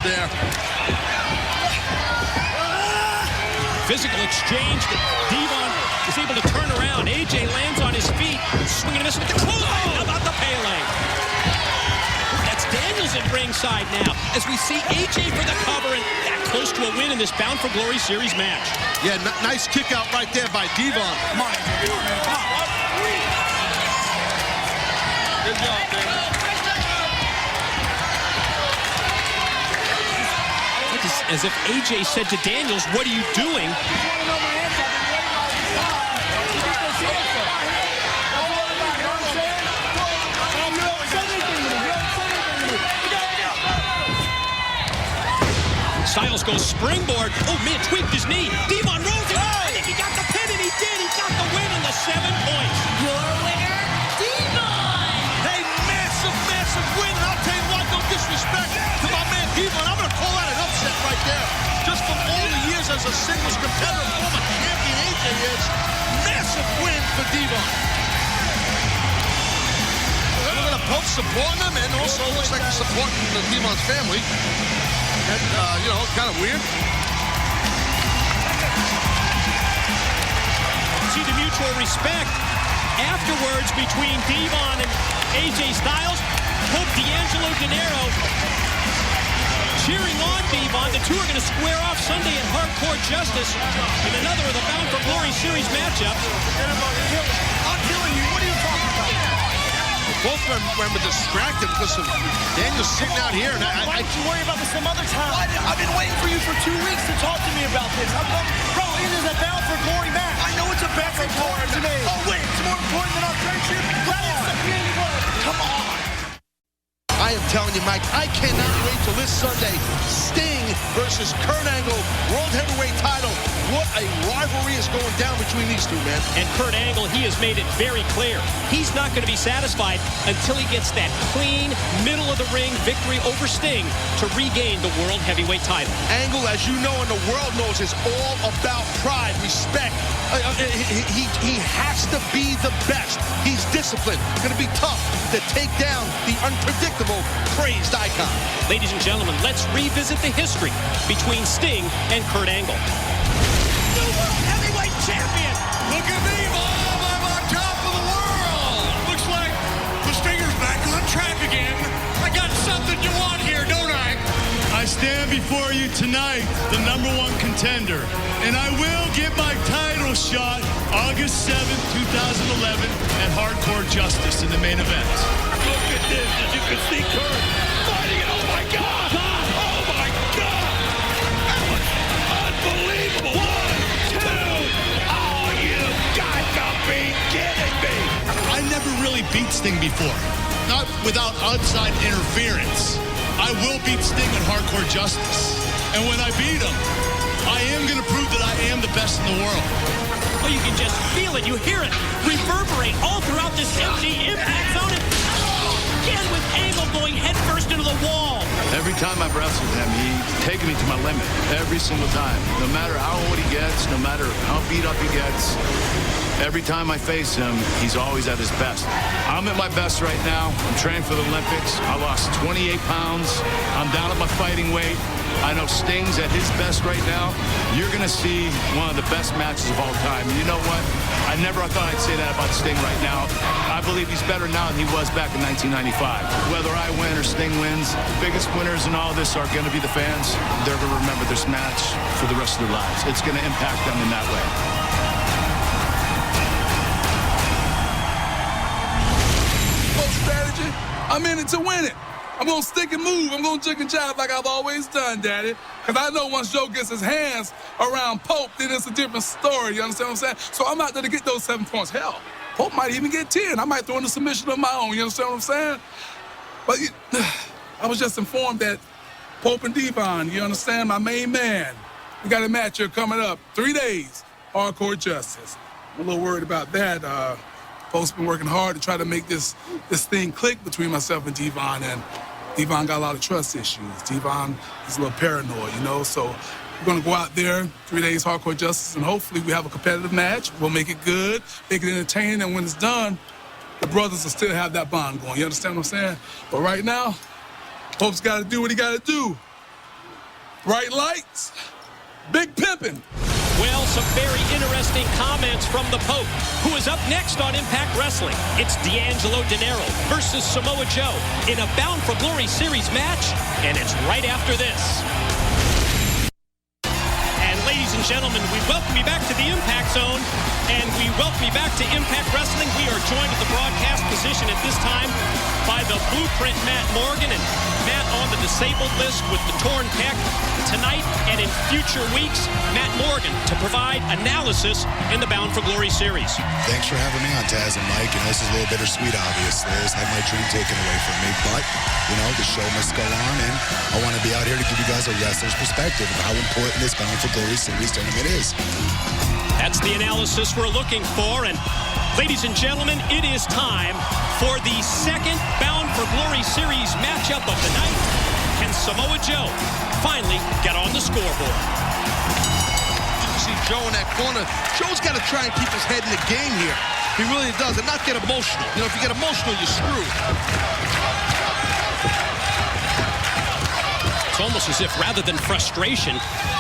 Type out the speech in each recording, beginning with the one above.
there. Physical exchange. Devon is able to turn around. AJ lands on his feet, swinging and missing with the clothesline. How about the Pele? That's Daniels at ringside now as we see AJ for the cover and that close to a win in this Bound for Glory Series match. Yeah, nice kick out right there by Devon. Come on, AJ. Come on. Good job, man. As if AJ said to Daniels, what are you doing? Styles goes springboard. Oh, man, tweaked his knee. Devon rolls it. I think he got the pin, and he did. He got the win in the 7 points. Your winner, Devon. Hey, massive win. And I'll tell you what, no disrespect to my man Devon. I'm going to call that an upset right there. Just from all the years as a singles competitor, former champion AJ is. Massive win for Devon. We're going to both support him, and also looks like he's supporting the Devon's family. And, you know, kind of weird. See the mutual respect afterwards between Devon and AJ Styles. Hope D'Angelo Dinero cheering on Devon. The two are going to square off Sunday at Hardcore Justice in another of the Bound for Glory Series matchups. I'm killing you. What are you talking about? Both were distracted because of Daniels sitting out here. And Why don't you worry about this some other time? I've been waiting for you for 2 weeks to talk to me about this. Bro, it is a Bound for Glory match. I know it's a Bound for Glory to me. Oh, wait, it's more important than our friendship? Come on. I am telling you, Mike, I cannot wait till this Sunday. Sting versus Kurt Angle, World Heavyweight title. What a rivalry is going down between these two, man. And Kurt Angle, he has made it very clear. He's not going to be satisfied until he gets that clean, middle-of-the-ring victory over Sting to regain the World Heavyweight title. Angle, as you know and the world knows, is all about pride, respect. He has to be the best. He's disciplined. Going to be tough to take down the unpredictable, praised icon. Ladies and gentlemen, let's revisit the history between Sting and Kurt Angle. New World Heavyweight Champion! Look at me, Bob! I'm on top of the world! Looks like the Stinger's back on track again. I got something you want here, don't I? I stand before you tonight, the #1 contender, and I will get my title shot August 7th, 2011 at Hardcore Justice in the main event. Look at this, as you can see Kurt fighting it. Oh my God! Oh my God! That was unbelievable! 1, 2, oh, you got to be kidding me! I never really beat Sting before, not without outside interference. I will beat Sting at Hardcore Justice. And when I beat him, I am going to prove that I am the best in the world. Oh, you can just feel it. You hear it reverberate all throughout this empty impact zone. And again with Angle going headfirst into the wall. Every time I've wrestled him, he's taken me to my limit. Every single time. No matter how old he gets, no matter how beat up he gets, every time I face him, he's always at his best. I'm at my best right now. I'm training for the Olympics. I lost 28 pounds. I'm down at my fighting weight. I know Sting's at his best right now. You're going to see one of the best matches of all time. You know what? I never thought I'd say that about Sting right now. I believe he's better now than he was back in 1995. Whether I win or Sting wins, the biggest winners in all this are going to be the fans. They're going to remember this match for the rest of their lives. It's going to impact them in that way. Strategy. I'm in it to win it. I'm going to stick and move. I'm going to chicken jive like I've always done, Daddy. Because I know once Joe gets his hands around Pope, then it's a different story. You understand what I'm saying? So I'm out there to get those 7 points. Hell, Pope might even get 10. I might throw in a submission of my own. You understand what I'm saying? But I was just informed that Pope and Devon, you understand, my main man, we got a match here coming up. 3 days, Hardcore Justice. I'm a little worried about that. Pope's been working hard to try to make this thing click between myself and Devon, and Devon got a lot of trust issues. Devon is a little paranoid, you know, so we're going to go out there, 3 days Hardcore Justice, and hopefully we have a competitive match. We'll make it good, make it entertaining, and when it's done, the brothers will still have that bond going. You understand what I'm saying? But right now, Pope's got to do what he got to do. Bright lights, big pimpin'. Well, some very interesting comments from the Pope, who is up next on Impact Wrestling. It's D'Angelo Dinero versus Samoa Joe in a Bound for Glory Series match, and it's right after this. And ladies and gentlemen, we welcome you back to the Impact Zone, and we welcome you back to Impact Wrestling. We are joined at the broadcast position at this time by the Blueprint Matt Morgan, and Matt on the disabled list with the torn pec. Tonight and in future weeks, Matt Morgan to provide analysis in the Bound for Glory series. Thanks for having me on, Taz and Mike. This is a little bittersweet, obviously. I had my dream taken away from me, but, the show must go on, and I want to be out here to give you guys a wrestler's perspective of how important this Bound for Glory series tournament is. That's the analysis we're looking for, and ladies and gentlemen, it is time for the second Bound for Glory series matchup of the night. Can Samoa Joe finally get on the scoreboard? You see Joe in that corner. Joe's got to try and keep his head in the game here. He really does, and not get emotional. If you get emotional, you're screwed. It's almost as if rather than frustration,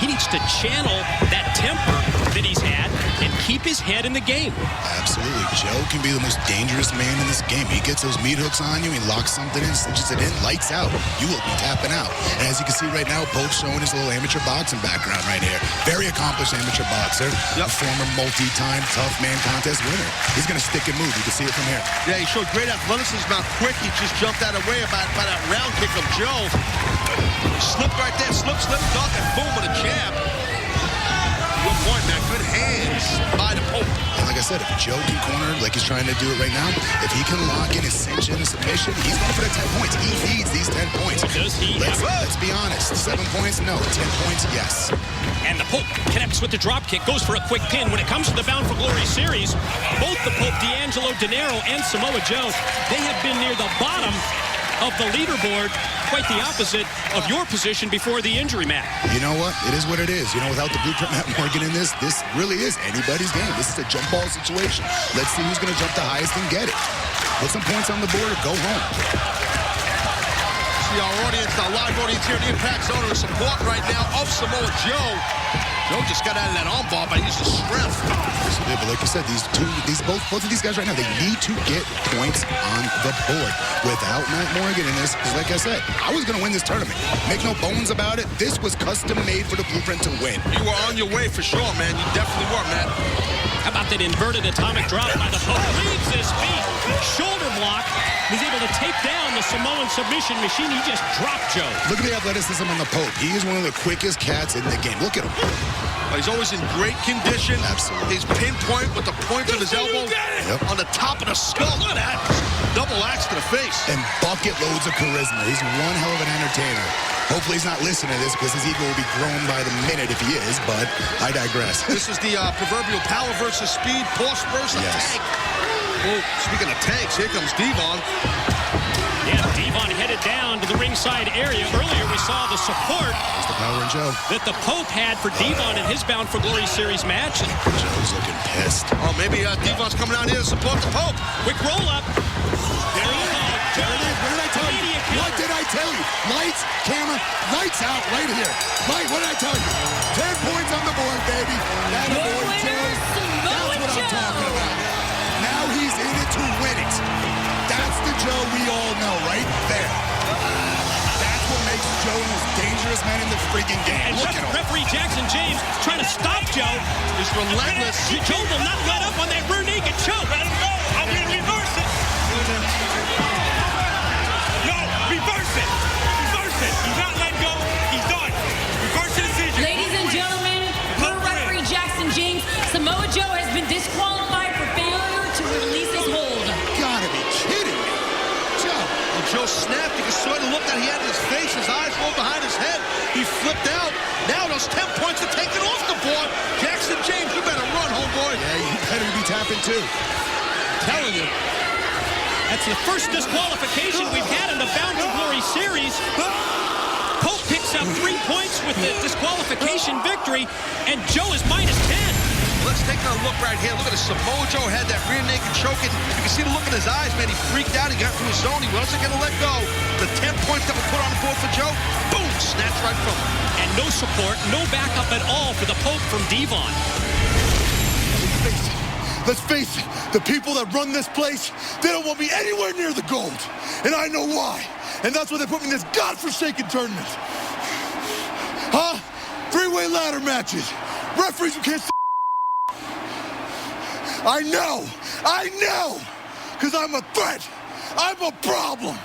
he needs to channel that temper that he's had and keep his head in the game. Absolutely. Joe can be the most dangerous man in this game. He gets those meat hooks on you, he locks something in, cinches it in, lights out. You will be tapping out. And as you can see right now, Pope's showing his little amateur boxing background right here. Very accomplished amateur boxer. Yep. A former multi-time tough man contest winner. He's going to stick and move. You can see it from here. Yeah, he showed great athleticism out quick. He just jumped out of the way by that round kick of Joe. Slipped right there, slip, duck, and boom with a jab. Good point, man. Good hands by the Pope. And like I said, if Joe can corner like he's trying to do it right now, if he can lock in his cinch and his submission, he's going for the 10 points. He needs these 10 points. Does he? Let's be honest. 7 points, no. 10 points, yes. And the Pope connects with the drop kick, goes for a quick pin. When it comes to the Bound for Glory series, both the Pope, D'Angelo Dinero, and Samoa Joe, they have been near the bottom of the leaderboard, quite the opposite of your position before the injury, Matt. You know what? It is what it is. Without the Blueprint Matt Morgan in this really is anybody's game. This is a jump ball situation. Let's see who's going to jump the highest and get it. Put some points on the board or go home. See our audience, our live audience here in the Impact Zone in support right now of Samoa Joe. Joe just got out of that armbar by using strength. Yeah, but like you said, both of these guys right now, they need to get points on the board. Without Matt Morgan in this, because like I said, I was going to win this tournament. Make no bones about it. This was custom made for the Blueprint to win. You were on your way for sure, man. You definitely were, Matt. How about that inverted atomic drop by the Pope? Leaves his feet, shoulder block. He's able to take down the Samoan submission machine. He just dropped Joe. Look at the athleticism on the Pope. He is one of the quickest cats in the game. Look at him. He's always in great condition. Absolutely. He's pinpoint with the point of his elbow on the top of the skull. Look at that. Double axe to the face. And bucket loads of charisma. He's one hell of an entertainer. Hopefully he's not listening to this because his ego will be grown by the minute if he is, but I digress. This is the proverbial power versus speed, force versus tank. Oh, speaking of tanks, here comes Devon. Yeah, Devon headed down to the ringside area. Earlier we saw the support the power in Joe that the Pope had for Devon in his Bound for Glory series match. Joe's looking pissed. Oh, maybe Devon's coming out here to support the Pope. Quick roll up. There it is. What did I tell you? What did I tell you? Lights, camera, lights out right here. Mike, what did I tell you? 10 points on the board, baby. That boy, Joe. That's what I'm talking about. Now he's in it to win it. That's the Joe we all know right there. That's what makes Joe the most dangerous man in the freaking game. And Look at him. referee Jackson James trying to stop Joe. He's relentless. Joe will not let up on that rear naked choke. Let him go. I'm going to reverse it. No, reverse it. Reverse it. He's not letting go. He's done. Reverse the decision. Ladies and gentlemen, per referee Jackson James, Samoa Joe has been disqualified for failure to release his hold. Gotta be kidding me. Joe. Well, Joe snapped. You can sort of look that he had in his face. His eyes rolled behind his head. He flipped out. Now those 10 points are taken off the board. Jackson James, you better run, homeboy. Yeah, you better be tapping too. Telling you. That's the first disqualification we've had in the Bound for Glory series. Pope picks up 3 points with the disqualification victory, and Joe is -10. Let's take a look right here. Look at this. Samoa Joe had that rear naked choke. You can see the look in his eyes, man. He freaked out. He got to his zone. He wasn't going to let go. The 10 points that were put on the board for Joe, boom, snatched right from him. And no support, no backup at all for the Pope from Devon. Let's face it, the people that run this place, they don't want me anywhere near the gold. And I know why. And that's why they put me in this godforsaken tournament. Huh? Three-way ladder matches. Referees who can't I know, because I'm a threat. I'm a problem.